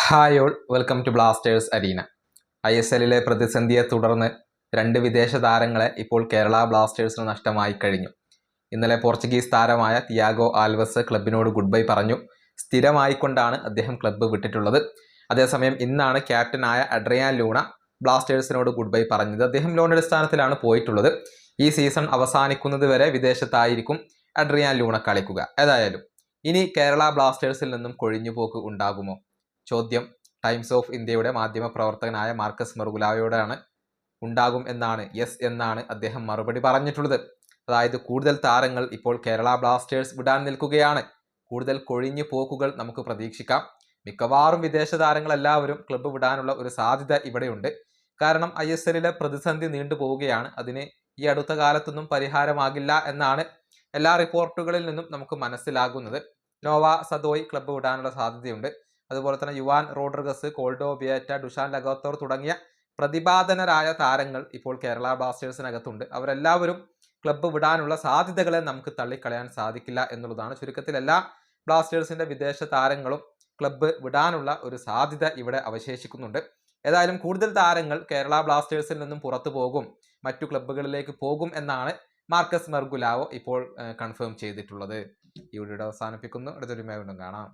Hi all, welcome to Blasters arena. ISLലെ പ്രതിസന്ധിയെ തുടർന്ന് 2 വിദേശ താരങ്ങളെ ഇപ്പോൾ കേരള ബ്ലാസ്റ്റേഴ്സിന് നഷ്ടമായി കഴിഞ്ഞു. ഇന്നലെ പോർച്ചുഗീസ് താരമായ തിയാഗോ ആൽവസ് ക്ലബിനോട് ഗുഡ് ബൈ പറഞ്ഞു. സ്ഥിരമായിക്കൊണ്ടാണ് അദ്ദേഹം ക്ലബ്ബ് വിട്ടിട്ടുള്ളത്. അതേസമയം ഇന്നാണ് ക്യാപ്റ്റനായ അഡ്രിയാൻ ലൂണ ബ്ലാസ്റ്റേഴ്സിനോട് ഗുഡ് ബൈ പറഞ്ഞത്. അദ്ദേഹം ലോൺ അടിസ്ഥാനത്തിലാണ് പോയിട്ടുള്ളത്. ഈ സീസൺ അവസാനിക്കുന്നത് വരെ വിദേശത്തായിരിക്കും അഡ്രിയാൻ ലൂണ കളിക്കുക. ഏതായാലും ഇനി കേരള ബ്ലാസ്റ്റേഴ്സിൽ നിന്നും കൊഴിഞ്ഞുപോക്ക് ഉണ്ടാകുമോ? ചോദ്യം ടൈംസ് ഓഫ് ഇന്ത്യയുടെ മാധ്യമപ്രവർത്തകനായ മാർക്കസ് മെർഗുലാവയോടാണ്. ഉണ്ടാകും എന്നാണ്, യെസ് എന്നാണ് അദ്ദേഹം മറുപടി പറഞ്ഞിട്ടുള്ളത്. അതായത് കൂടുതൽ താരങ്ങൾ ഇപ്പോൾ കേരള ബ്ലാസ്റ്റേഴ്സ് വിടാൻ നിൽക്കുകയാണ്. കൂടുതൽ കൊഴിഞ്ഞു പോക്കുകൾ നമുക്ക് പ്രതീക്ഷിക്കാം. മിക്കവാറും വിദേശ താരങ്ങളെല്ലാവരും ക്ലബ്ബ് വിടാനുള്ള ഒരു സാധ്യത ഇവിടെയുണ്ട്. കാരണം ISLലെ പ്രതിസന്ധി നീണ്ടുപോവുകയാണ്. അതിന് ഈ അടുത്ത കാലത്തൊന്നും പരിഹാരമാകില്ല എന്നാണ് എല്ലാ റിപ്പോർട്ടുകളിൽ നിന്നും നമുക്ക് മനസ്സിലാകുന്നത്. നോവ സദോയ് ക്ലബ്ബ് വിടാനുള്ള സാധ്യതയുണ്ട്. അതുപോലെ തന്നെ യുവാൻ റോഡ്രിഗസ്, കോൾഡോ ബിയേറ്റ, ഡുഷാൻ ലഗോത്തോർ തുടങ്ങിയ പ്രതിപാദനരായ താരങ്ങൾ ഇപ്പോൾ കേരള ബ്ലാസ്റ്റേഴ്സിനകത്തുണ്ട്. അവരെല്ലാവരും ക്ലബ്ബ് വിടാനുള്ള സാധ്യതകളെ നമുക്ക് തള്ളിക്കളയാൻ സാധിക്കില്ല എന്നുള്ളതാണ്. ചുരുക്കത്തിൽ എല്ലാ ബ്ലാസ്റ്റേഴ്സിന്റെ വിദേശ താരങ്ങളും ക്ലബ്ബ് വിടാനുള്ള ഒരു സാധ്യത ഇവിടെ അവശേഷിക്കുന്നുണ്ട്. ഏതായാലും കൂടുതൽ താരങ്ങൾ കേരള ബ്ലാസ്റ്റേഴ്സിൽ നിന്നും പുറത്തു പോകും, മറ്റു ക്ലബ്ബുകളിലേക്ക് പോകും എന്നാണ് മാർക്കസ് മെർഗുലാവോ ഇപ്പോൾ കൺഫേം ചെയ്തിട്ടുള്ളത്. ഈ വീഡിയോ അവസാനിപ്പിക്കുന്നു. അടുത്തൊരു വീണ്ടും കാണാം.